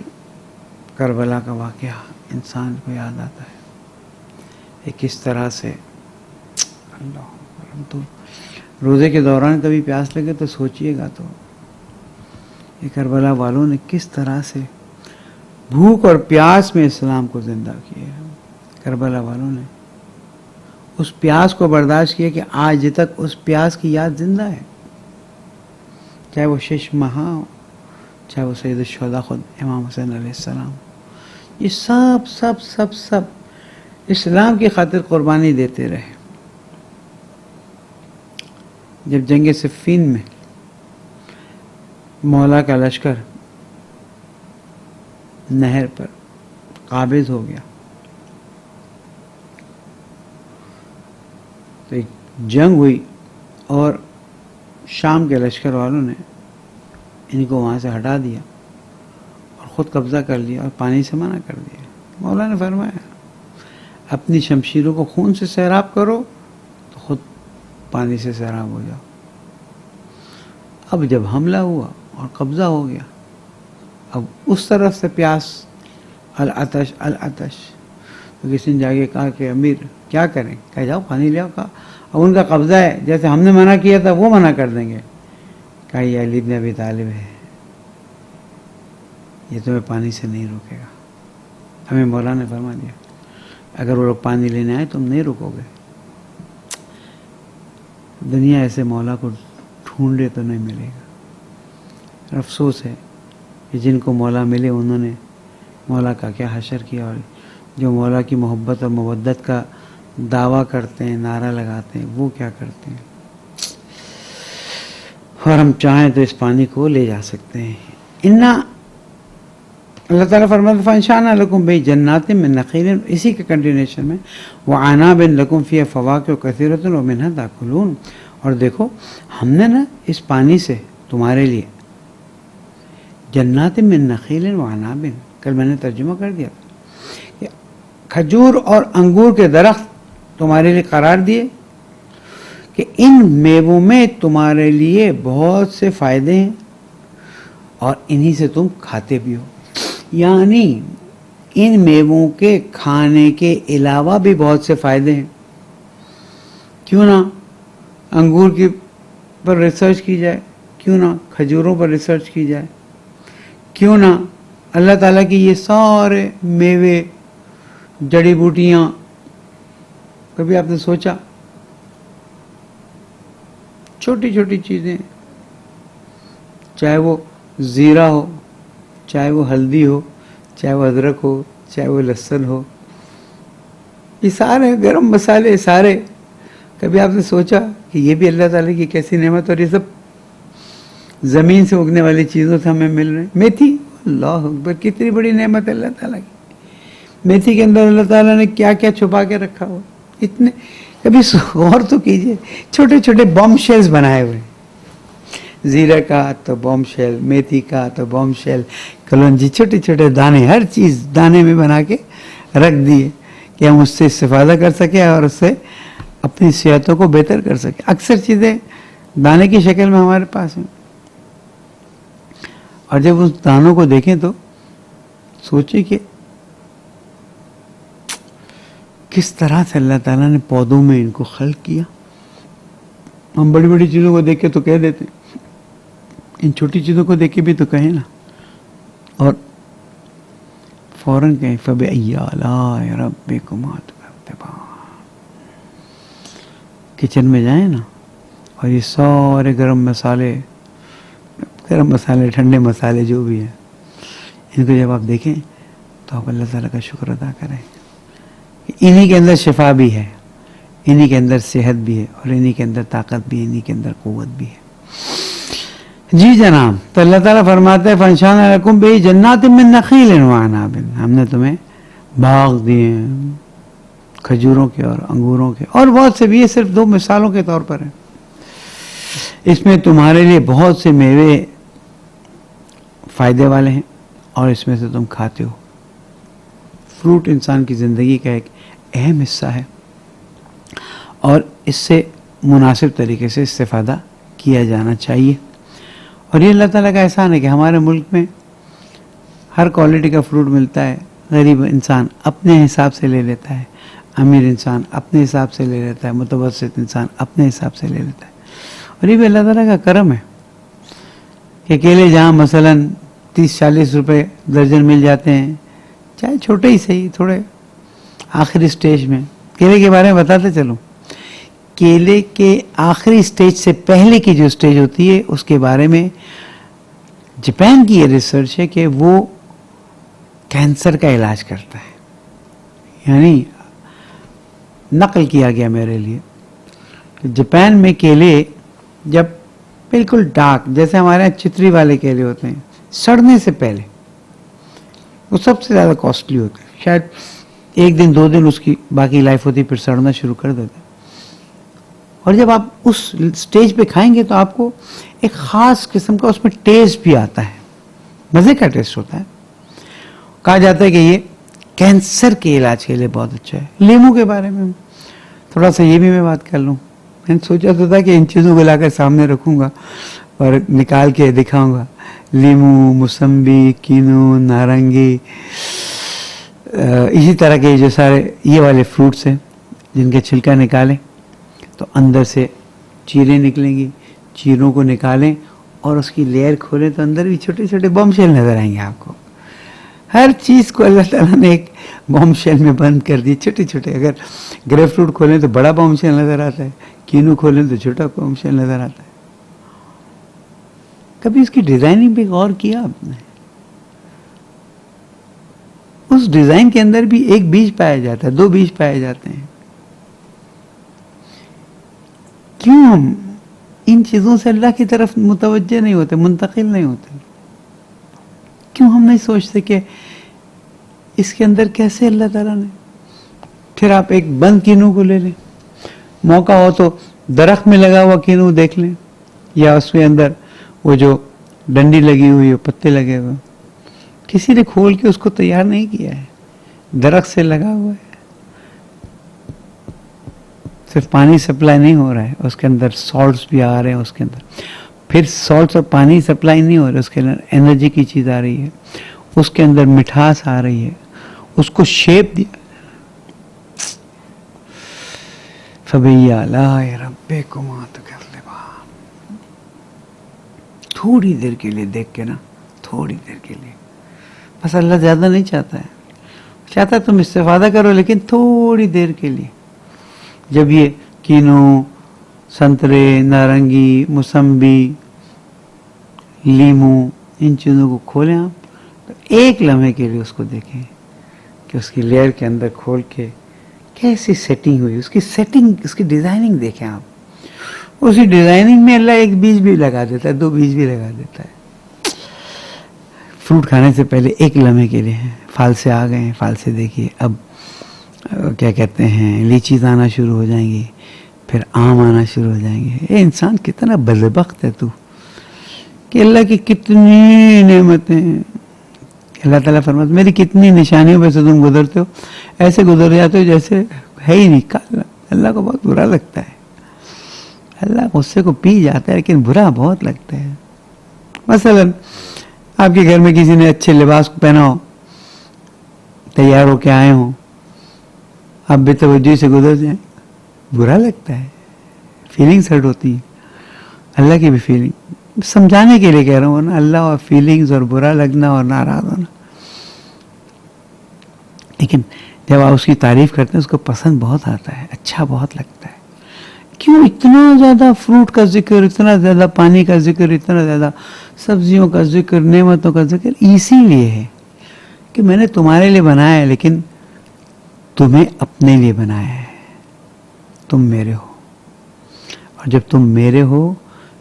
کربلا کا واقعہ انسان کو یاد آتا ہے کہ کس طرح سے اللہ. ہم تو روزے کے دوران کبھی پیاس لگے تو سوچئے گا تو یہ کربلا والوں نے کس طرح سے بھوک اور پیاس میں اسلام کو زندہ کیا ہے. کربلا والوں نے اس پیاس کو برداشت کیا کہ آج تک اس پیاس کی یاد زندہ ہے، چاہے وہ شش ماہا ہو، چاہے وہ سید الشہداء خود امام حسین علیہ السلام. یہ سب سب سب سب اسلام کی خاطر قربانی دیتے رہے. جب جنگ صفین میں مولا کا لشکر نہر پر قابض ہو گیا تو ایک جنگ ہوئی اور شام کے لشکر والوں نے ان کو وہاں سے ہٹا دیا اور خود قبضہ کر لیا اور پانی سے منع کر دیا. مولا نے فرمایا اپنی شمشیروں کو خون سے سیراب کرو تو خود پانی سے سیراب ہو جاؤ. اب جب حملہ ہوا اور قبضہ ہو گیا، اب اس طرف سے پیاس، العطش العطش، تو کسی نے جا کے کہا کہ امیر کیا کریں؟ کہا جاؤ پانی لے آؤ. کہا اب ان کا قبضہ ہے، جیسے ہم نے منع کیا تھا وہ منع کر دیں گے. کہا یہ علی بن ابی طالب ہے، یہ تمہیں پانی سے نہیں روکے گا. ہمیں مولا نے فرما دیا اگر وہ لوگ پانی لینے آئے تم نہیں رکو گے. دنیا ایسے مولا کو ڈھونڈے تو نہیں ملے گا. افسوس ہے کہ جن کو مولا ملے انہوں نے مولا کا کیا حشر کیا، اور جو مولا کی محبت اور مودت کا دعویٰ کرتے ہیں، نعرہ لگاتے ہیں، وہ کیا کرتے ہیں. اور ہم چاہیں تو اس پانی کو لے جا سکتے ہیں. اللہ تعالیٰ فرماتا ہے فَإِنْشَأْنَا لَكُمْ بِهِ جَنَّاتٍ مِّن نَخِيلٍ، اسی کے کنٹینیوشن میں وَعَنَابٍ لَكُمْ فِيهَا فَوَاكِهُ كَثِيرَةٌ وَمِنْهَا تَأْكُلُونَ. اور دیکھو ہم نے نا اس پانی سے تمہارے لیے جنات من نخیل وعناب، کل میں نے ترجمہ کر دیا کہ کھجور اور انگور کے درخت تمہارے لیے قرار دیے کہ ان میووں میں تمہارے لیے بہت سے فائدے ہیں اور انہی سے تم کھاتے بھی ہو. یعنی ان میووں کے کھانے کے علاوہ بھی بہت سے فائدے ہیں. کیوں نہ انگور کی پر ریسرچ کی جائے، کیوں نہ کھجوروں پر ریسرچ کی جائے، کیوں نہ اللہ تعالیٰ کی یہ سارے میوے، جڑی بوٹیاں، کبھی آپ نے سوچا چھوٹی چھوٹی چیزیں، چاہے وہ زیرہ ہو، چاہے وہ ہلدی ہو، چاہے وہ ادرک ہو، چاہے وہ لہسن ہو، یہ سارے گرم مسالے سارے، کبھی آپ نے سوچا کہ یہ بھی اللہ تعالیٰ کی کیسی نعمت، اور یہ سب زمین سے اگنے والی چیزوں سے ہمیں مل رہے ہیں. میتھی، اللہ اکبر، کتنی بڑی نعمت ہے اللہ تعالیٰ کی. میتھی کے اندر اللہ تعالیٰ نے کیا کیا چھپا کے رکھا ہوا، اتنے، کبھی غور تو کیجئے، چھوٹے چھوٹے بم شیلز بنائے ہوئے، زیرہ کا تو بم شیل، میتھی کا تو بم شیل، کلونجی، چھوٹے چھوٹے دانے، ہر چیز دانے میں بنا کے رکھ دیے کہ ہم اس سے استفادہ کر سکیں اور اس سے اپنی صحتوں کو بہتر کر سکیں. اکثر چیزیں دانے کی شکل میں ہمارے پاس ہیں، اور جب اس دانوں کو دیکھیں تو سوچیں کہ کس طرح سے اللہ تعالیٰ نے پودوں میں ان کو خلق کیا. ہم بڑی بڑی چیزوں کو دیکھ کے تو کہہ دیتے ہیں، ان چھوٹی چیزوں کو دیکھ کے بھی تو کہیں نا، اور فوراً کہیں فَبِأَيِّ آلَاءِ رَبِّكُمَا تُكَذِّبَانِ. کچن میں جائیں نا، اور یہ سارے گرم مسالے، ٹھنڈے مسالے جو بھی ہیں، ان کو جب آپ دیکھیں تو آپ اللہ تعالیٰ کا شکر ادا کریں. انہی کے اندر شفا بھی ہے، انہی کے اندر صحت بھی ہے، اور انہی کے اندر طاقت بھی ہے، انہی کے اندر قوت بھی ہے. جی جناب، تو اللہ تعالیٰ فرماتے ہیں فَانشَأْنَا لَكُمْ بِهِ جَنَّاتٍ مِّن نَخِيلٍ وَأَعْنَابٍ، ہم نے تمہیں باغ دیے ہیں کھجوروں کے اور انگوروں کے، اور بہت سے بھی، یہ صرف 2 مثالوں کے طور پر ہیں. اس میں تمہارے لیے بہت سے میوے فائدے والے ہیں، اور اس میں سے تم کھاتے ہو. فروٹ انسان کی زندگی کا ایک اہم حصہ ہے، اور اس سے مناسب طریقے سے استفادہ کیا جانا چاہیے. اور یہ اللہ تعالیٰ کا احسان ہے کہ ہمارے ملک میں ہر کوالٹی کا فروٹ ملتا ہے. غریب انسان اپنے حساب سے لے لیتا ہے، امیر انسان اپنے حساب سے لے لیتا ہے، متوسط انسان اپنے حساب سے لے لیتا ہے. اور یہ بھی اللہ تعالیٰ کا کرم ہے کہ کیلے جہاں مثلاً 30-40 روپے درجن مل جاتے ہیں، چاہے چھوٹے ہی صحیح، تھوڑے آخری سٹیج میں. کیلے کے بارے میں بتاتے چلوں، کیلے کے آخری سٹیج سے پہلے کی جو سٹیج ہوتی ہے، اس کے بارے میں جاپان کی یہ ریسرچ ہے کہ وہ کینسر کا علاج کرتا ہے. یعنی نقل کیا گیا میرے لیے، جاپان میں کیلے جب بالکل ڈارک، جیسے ہمارے یہاں چتری والے کیلے ہوتے ہیں، سڑنے سے پہلے، وہ سب سے زیادہ کاسٹلی ہوتے ہیں. شاید 1 دن 2 دن اس کی باقی لائف ہوتی، پھر سڑنا شروع کر دیتے. اور جب آپ اس سٹیج پہ کھائیں گے تو آپ کو ایک خاص قسم کا اس میں ٹیسٹ بھی آتا ہے، مزے کا ٹیسٹ ہوتا ہے. کہا جاتا ہے کہ یہ کینسر کے علاج کے لیے بہت اچھا ہے. لیمو کے بارے میں تھوڑا سا یہ بھی میں بات کر لوں. میں نے سوچا تو تھا کہ ان چیزوں کو لا کر سامنے رکھوں گا اور نکال کے دکھاؤں گا. لیمو، موسمبی، کینو، نارنگی، اسی طرح کے جو سارے یہ والے فروٹس ہیں، جن کے چھلکا نکالیں تو اندر سے چیریں نکلیں گی. چیروں کو نکالیں اور اس کی لیئر کھولیں تو اندر بھی چھوٹے چھوٹے بم شیل نظر آئیں گے آپ کو. ہر چیز کو اللہ تعالیٰ نے ایک بم شیل میں بند کر دی، چھوٹے چھوٹے. اگر گریپ فروٹ کھولیں تو بڑا بم شیل نظر آتا ہے، کینو کھولیں تو چھوٹا بم شیل نظر آتا ہے. کبھی اس کی ڈیزائننگ پہ غور کیا آپ نے؟ اس ڈیزائن کے اندر بھی ایک بیج پایا جاتا ہے، 2 بیج پائے جاتے ہیں. کیوں ہم ان چیزوں سے اللہ کی طرف متوجہ نہیں ہوتے، منتقل نہیں ہوتے؟ کیوں ہم نہیں سوچتے کہ اس کے اندر کیسے اللہ تعالیٰ نے. پھر آپ ایک بند کینو کو لے لیں، موقع ہو تو درخت میں لگا ہوا کینو دیکھ لیں، یا اس کے اندر وہ جو ڈنڈی لگی ہوئی ہے، پتے لگے ہوئے، کسی نے کھول کے اس کو تیار نہیں کیا ہے، درخت سے لگا ہوا ہے. صرف پانی سپلائی نہیں ہو رہا ہے، اس کے اندر سالٹس بھی آ رہے ہیں، اس کے اندر پھر سالٹس اور پانی سپلائی نہیں ہو رہا ہے، اس کے اندر انرجی کی چیز آ رہی ہے، اس کے اندر مٹھاس آ رہی ہے، اس کو شیپ دیا. فَبِأَيِّ آلَاءِ رَبِّكُمَا تُكَذِّبَانِ. تھوڑی دیر کے لیے دیکھ کے نا، تھوڑی دیر کے لیے بس. اللہ زیادہ نہیں چاہتا ہے، چاہتا ہے تم استفادہ کرو، لیکن تھوڑی دیر کے لیے. جب یہ کینو، سنترے، نارنگی، موسمبی، لیمو، ان چیزوں کو کھولیں آپ تو ایک لمحے کے لیے اس کو دیکھیں کہ اس کی لیئر کے اندر کھول کے کیسی سیٹنگ ہوئی، اس کی سیٹنگ، اس کی ڈیزائننگ دیکھیں آپ. اسی ڈیزائننگ میں اللہ ایک بیج بھی لگا دیتا ہے، 2 بیج بھی لگا دیتا ہے. فروٹ کھانے سے پہلے ایک لمحے کے لیے پھال سے آ گئے ہیں، پھال سے دیکھیے اب کیا کہتے ہیں لیچیز آنا شروع ہو جائیں گی، پھر آم آنا شروع ہو جائیں گے. اے انسان کتنا بدبخت ہے تو، کہ اللہ کی کتنی نعمتیں ہیں. اللہ تعالیٰ فرماتا میری کتنی نشانیوں پہ سے تم گزرتے ہو، ایسے گزر جاتے ہو جیسے ہے ہی نہیں. اللہ کو بہت برا لگتا ہے، اللہ غصے کو پی جاتا ہے لیکن برا بہت لگتا ہے. مثلا آپ کے گھر میں کسی نے اچھے لباس کو پہنا ہو، تیار ہو کے آئے ہوں، آپ بے توجہی سے گزر جائیں، برا لگتا ہے، فیلنگس ہرٹ ہوتی ہیں. اللہ کی بھی فیلنگ سمجھانے کے لیے کہہ رہا ہوں نا، اللہ اور فیلنگز اور برا لگنا اور ناراض ہونا. لیکن جب آپ اس کی تعریف کرتے ہیں اس کو پسند بہت آتا ہے، اچھا بہت لگتا ہے. کیوں اتنا زیادہ فروٹ کا ذکر، اتنا زیادہ پانی کا ذکر، اتنا زیادہ سبزیوں کا ذکر، نعمتوں کا ذکر؟ اسی لیے ہے کہ میں نے تمہارے لیے بنایا ہے، لیکن تمہیں اپنے لیے بنایا ہے. تم میرے ہو، اور جب تم میرے ہو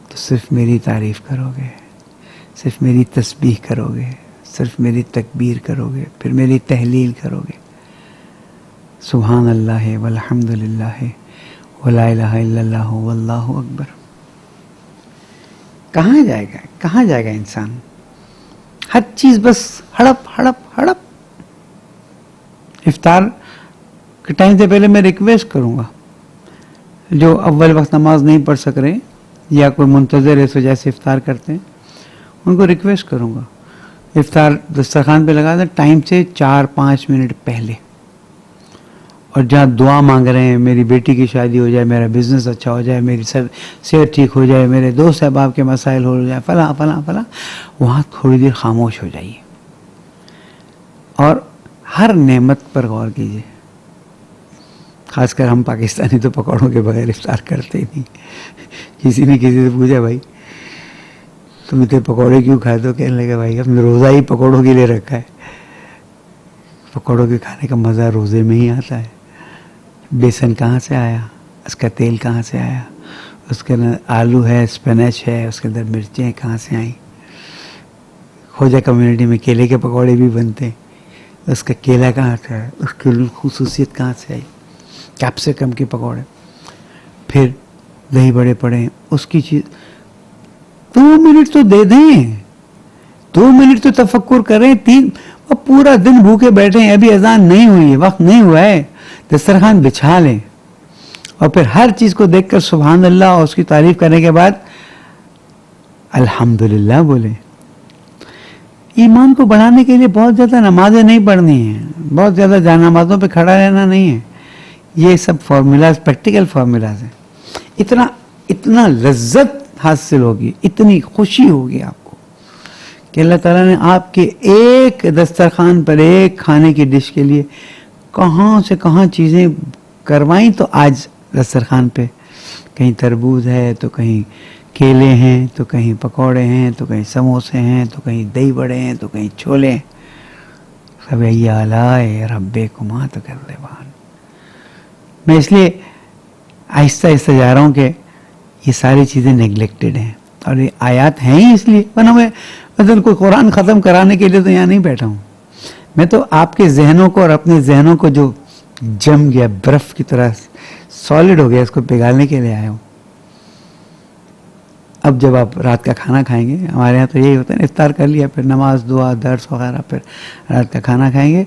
تو صرف میری تعریف کرو گے، صرف میری تسبیح کرو گے، صرف میری تکبیر کرو گے، پھر میری تحلیل کرو گے. سبحان اللہ والحمد للہ ولا الہ الا اللہ واللہ اکبر. کہاں جائے گا، کہاں جائے گا انسان؟ ہر چیز بس ہڑپ ہڑپ ہڑپ. افطار کے ٹائم سے پہلے میں ریکویسٹ کروں گا جو اول وقت نماز نہیں پڑھ سک رہے یا کوئی منتظر اس وجہ سے افطار کرتے ہیں، ان کو ریکویسٹ کروں گا افطار دسترخوان پہ لگا دیں ٹائم سے 4-5 منٹ پہلے. اور جہاں دعا مانگ رہے ہیں، میری بیٹی کی شادی ہو جائے، میرا بزنس اچھا ہو جائے، میری صحت ٹھیک ہو جائے، میرے دوست احباب کے مسائل ہو جائے، فلاں فلاں فلاں، وہاں تھوڑی دیر خاموش ہو جائیے اور ہر نعمت پر غور کیجیے. خاص کر ہم پاکستانی تو پکوڑوں کے بغیر افطار کرتے ہی نہیں. کسی نے کسی سے پوچھا بھائی تم اتنے پکوڑے کیوں کھاتے ہو؟ کہنے لگا بھائی ہم نے روزہ ہی پکوڑوں کے لیے رکھا ہے. پکوڑوں کے کھانے کا مزہ روزے میں ہی آتا ہے. بیسن کہاں سے آیا، اس کا تیل کہاں سے آیا، اس کے اندر آلو ہے، اسپینچ ہے، اس کے اندر مرچیں کہاں سے آئیں. خوجہ کمیونٹی میں کیلے کے پکوڑے بھی بنتے ہیں، اس کا کیلا کہاں سے آیا، اس کی خصوصیت کہاں سے آئی. کیپسیکم کے پکوڑے، پھر دہی بڑے پڑے ہیں، اس کی چیز 2 منٹ تو دے دیں، 2 منٹ تو تفکر کریں. 3 اور پورا دن بھوکے بیٹھے ہیں، ابھی اذان نہیں ہوئی ہے، وقت نہیں ہوا ہے، دسترخوان بچھا لیں اور پھر ہر چیز کو دیکھ کر سبحان اللہ اور اس کی تعریف کرنے کے بعد الحمدللہ بولیں. ایمان کو بڑھانے کے لیے بہت زیادہ نمازیں نہیں پڑھنی ہیں، بہت زیادہ جانمازوں پہ کھڑا رہنا نہیں ہے. یہ سب فارمولاز پریکٹیکل فارمولاز ہیں. اتنا لذت حاصل ہوگی، اتنی خوشی ہوگی آپ کو کہ اللہ تعالیٰ نے آپ کے ایک دسترخوان پر ایک کھانے کی ڈش کے لیے کہاں سے کہاں چیزیں کروائیں. تو آج دسترخوان پہ کہیں تربوز ہے، تو کہیں کیلے ہیں، تو کہیں پکوڑے ہیں، تو کہیں سموسے ہیں، تو کہیں دہی بڑے ہیں، تو کہیں چھولے ہیں. فبأي آلاء ربكما تكذبان. میں اس لیے آہستہ آہستہ جا رہا ہوں کہ یہ ساری چیزیں نیگلیکٹڈ ہیں اور یہ آیات ہیں ہی اس لیے. ورنہ میں مثلا کوئی قرآن ختم کرانے کے لیے تو یہاں نہیں بیٹھا ہوں. میں تو آپ کے ذہنوں کو اور اپنے ذہنوں کو جو جم گیا، برف کی طرح سالڈ ہو گیا، اس کو پگھالنے کے لیے آیا ہوں. اب جب آپ رات کا کھانا کھائیں گے، ہمارے یہاں تو یہی ہوتا ہے، افطار کر لیا، پھر نماز، دعا، درس وغیرہ، پھر رات کا کھانا کھائیں گے.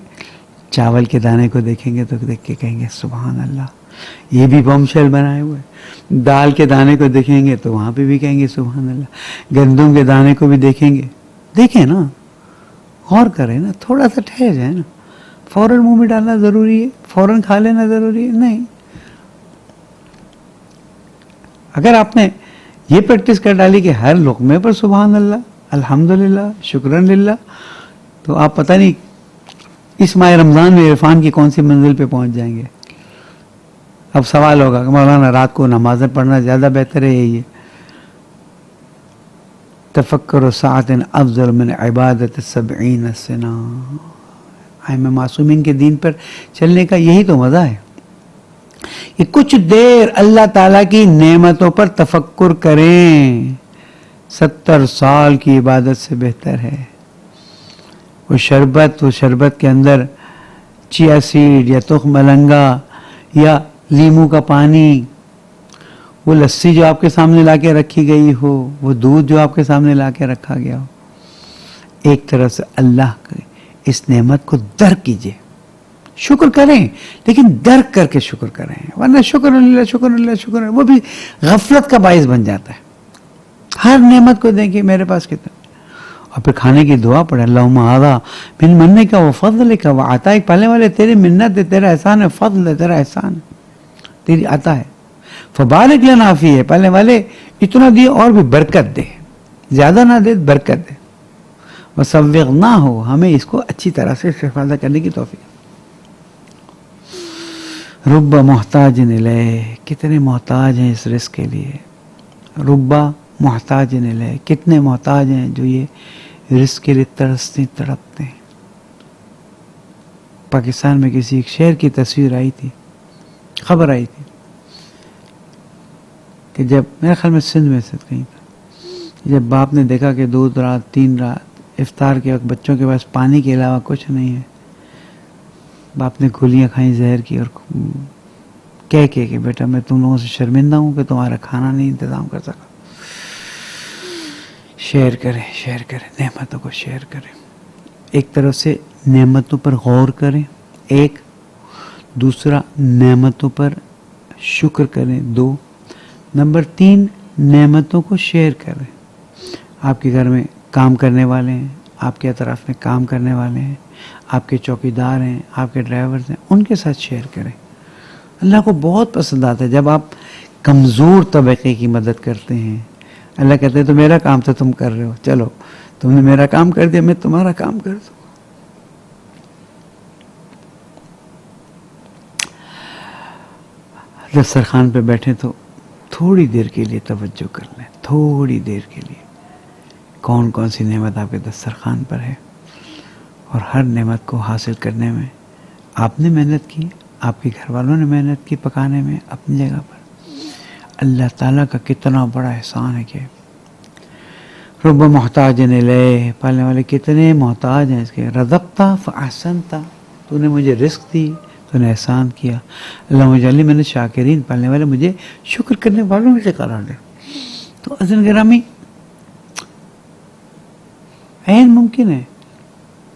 چاول کے دانے کو دیکھیں گے تو دیکھ کے کہیں گے سبحان اللہ، یہ بھی بم شیل بنائے ہوئے. دال کے دانے کو دیکھیں گے تو وہاں پہ بھی کہیں گے سبحان اللہ. گندم کے دانے کو بھی دیکھیں گے. دیکھیں نا، غور کریں نا، تھوڑا سا ٹھہر جائیں نا. فوراً منہ میں ڈالنا ضروری ہے، فوراً کھا لینا ضروری ہے نہیں. اگر آپ نے یہ پریکٹس کر ڈالی کہ ہر لقمے پر سبحان اللہ، الحمدللہ، شکرن للہ، تو آپ پتہ نہیں اس ماہ رمضان میں عرفان کی کون سی منزل پہ پہنچ جائیں گے. اب سوال ہوگا کہ مولانا رات کو نمازیں پڑھنا زیادہ بہتر ہے یہ تفکر ساعت افضل من عبادت 70 سنہ. ائمہ معصومین کے دین پر چلنے کا یہی تو مزہ ہے کہ کچھ دیر اللہ تعالیٰ کی نعمتوں پر تفکر کریں 70 سال کی عبادت سے بہتر ہے. وہ شربت کے اندر چیا سیڈ یا تخم ملنگا یا لیمو کا پانی، وہ لسی جو آپ کے سامنے لا کے رکھی گئی ہو، وہ دودھ جو آپ کے سامنے لا کے رکھا گیا ہو، ایک طرح سے اللہ کے اس نعمت کو درک کیجئے. شکر کریں لیکن درک کر کے شکر کریں، ورنہ شکر اللہ وہ بھی غفلت کا باعث بن جاتا ہے. ہر نعمت کو دیکھیں میرے پاس کتنا، اور پھر کھانے کی دعا پڑھے اللہم ھذا من منک و فضلک و عطائک. پہلے والے تیری منت ہے، تیرا احسان ہے، فضل ہے، تیرا احسان ہے، تیری عطا ہے. فبارک لنا فیہ، پہلے والے اتنا دیے اور بھی برکت دے، زیادہ نہ دے برکت دے. وصوغنا ہو، ہمیں اس کو اچھی طرح سے استفادہ کرنے کی توفیق. رب محتاج الیہ، کتنے محتاج ہیں اس رزق کے لیے. رب محتاج الیہ، کتنے محتاج ہیں جو یہ رزق کے لیے ترستے تڑپتے ہیں. پاکستان میں کسی ایک شہر کی تصویر آئی تھی، خبر آئی تھی کہ جب میرے خیال میں سندھ میں سے کہیں تھا، جب باپ نے دیکھا کہ 2 رات 3 رات افطار کے وقت بچوں کے پاس پانی کے علاوہ کچھ نہیں ہے، باپ نے گولیاں کھائیں زہر کی اور کہہ کہ بیٹا میں تم لوگوں سے شرمندہ ہوں کہ تمہارا کھانا نہیں انتظام کر سکا. شیئر کریں نعمتوں کو شیئر کریں. ایک طرف سے نعمتوں پر غور کریں، ایک دوسرا نعمتوں پر شکر کریں، 2 نمبر 3 نعمتوں کو شیئر کریں. آپ کے گھر میں کام کرنے والے ہیں، آپ کے اطراف میں کام کرنے والے ہیں، آپ کے چوکیدار ہیں، آپ کے ڈرائیورز ہیں، ان کے ساتھ شیئر کریں. اللہ کو بہت پسند آتا ہے جب آپ کمزور طبقے کی مدد کرتے ہیں. اللہ کہتے ہیں تو میرا کام تو تم کر رہے ہو، چلو تم نے میرا کام کر دیا، میں تمہارا کام کر دوں. دسترخوان پہ بیٹھے تو تھوڑی دیر کے لیے توجہ کر لیں، تھوڑی دیر کے لیے کون کون سی نعمت آپ کے دسترخوان پر ہے، اور ہر نعمت کو حاصل کرنے میں آپ نے محنت کی، آپ کے گھر والوں نے محنت کی پکانے میں اپنی جگہ پر. اللہ تعالیٰ کا کتنا بڑا احسان ہے کہ رب محتاج الیہ، پالنے والے کتنے محتاج ہیں اس کے. رزقتا فاحسنتا، تو نے مجھے رزق دی، تو نے احسان کیا. اللہ مجھے میں نے شاکرین، پالنے والے مجھے شکر کرنے والوں میں سے قرار دے. تو عزیزان گرامی، عین ممکن ہے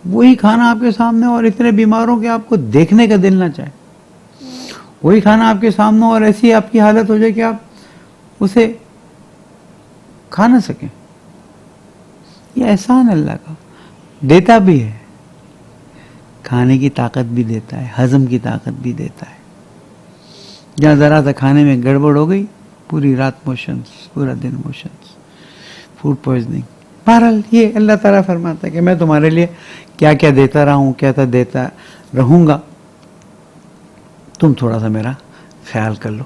وہی کھانا آپ کے سامنے اور اتنے بیماروں کے آپ کو دیکھنے کا دل نہ چاہے، وہی کھانا آپ کے سامنے اور ایسی آپ کی حالت ہو جائے کہ آپ اسے کھا نہ سکیں. یہ احسان اللہ کا، دیتا بھی ہے، کھانے کی طاقت بھی دیتا ہے، ہضم کی طاقت بھی دیتا ہے. جہاں ذرا سا کھانے میں گڑبڑ ہو گئی، پوری رات موشنز، پورا دن موشنز، فوڈ پوائزننگ. بہرحال یہ اللہ تعالیٰ فرماتا ہے کہ میں تمہارے لیے کیا کیا دیتا رہا ہوں، کیا دیتا رہوں گا، تم تھوڑا سا میرا خیال کر لو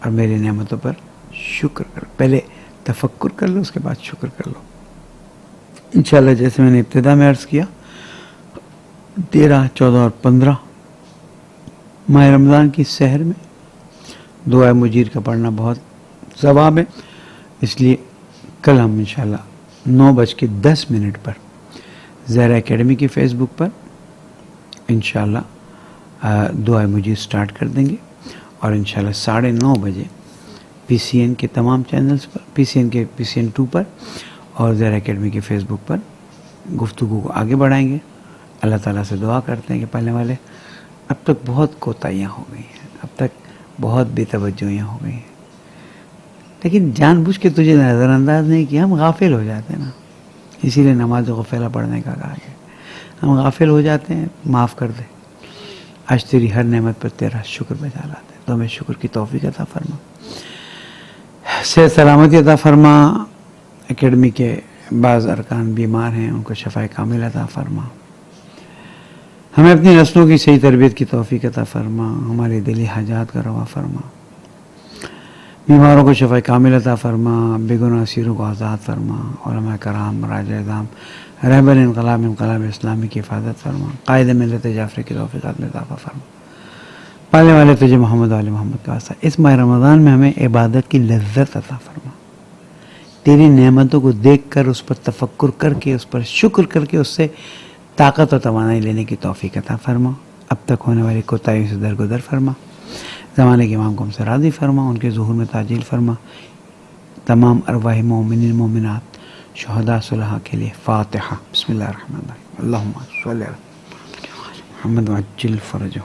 اور میری نعمتوں پر شکر کرو. پہلے تفکر کر لو، اس کے بعد شکر کر لو. انشاءاللہ جیسے میں نے ابتدا میں عرض کیا، 13، 14 اور 15 ماہ رمضان کی سحر میں دعائے مجیر کا پڑھنا بہت ثواب ہے. اس لیے کل ہم انشاءاللہ 9:10 پر زہرا اکیڈمی کی فیس بک پر انشاءاللہ دعائے مجید سٹارٹ کر دیں گے، اور انشاءاللہ 9:30 بجے پی سی این کے تمام چینلز پر، پی سی این 2 پر اور زہرا اکیڈمی کی فیس بک پر گفتگو کو آگے بڑھائیں گے. اللہ تعالیٰ سے دعا کرتے ہیں کہ پہلے والے اب تک بہت کوتاہیاں ہو گئی ہیں، اب تک بہت بے توجہیاں ہو گئی ہیں، لیکن جان بوجھ کے تجھے نظر انداز نہیں کیا. ہم غافل ہو جاتے ہیں نا، اسی لیے نماز غفلہ پڑھنے کا کہا گیا. ہم غافل ہو جاتے ہیں، معاف کر دے. آج تیری ہر نعمت پر تیرا شکر بجا لاتے ہیں، تو ہمیں شکر کی توفیق عطا فرما، صحت سلامتی عطا فرما. اکیڈمی کے بعض ارکان بیمار ہیں، ان کو شفائے کامل عطا فرما. ہمیں اپنی نسلوں کی صحیح تربیت کی توفیق عطا فرما، ہمارے دلی حاجات کا روا فرما، بیماروں کو شفا کامل عطا فرما، بے گناہ اسیروں کو آزاد فرما، علماء کرام، راجہ اعظام، رہبر انقلاب اسلامی کی حفاظت فرما، قائد ملت جعفر کی توفیقات میں اضافہ فرما، پالنے والے تجھے محمد وآل محمد کا واسطہ اس ماہ رمضان میں ہمیں عبادت کی لذت عطا فرما، تیری نعمتوں کو دیکھ کر اس پر تفکر کر کے اس پر شکر کر کے اس سے طاقت و توانائی لینے کی توفیق عطا فرما، اب تک ہونے والی کوتاہیوں سے درگزر فرما، زمانے کے امام کو ہم سے راضی فرما، ان کے ظہور میں تعجیل فرما، تمام ارواح مومنین مومنات شہداء صلحاء کے لیے فاتحہ۔ بسم اللہ الرحمن الرحیم، اللہم صلی علی محمد وعجل فرجہ۔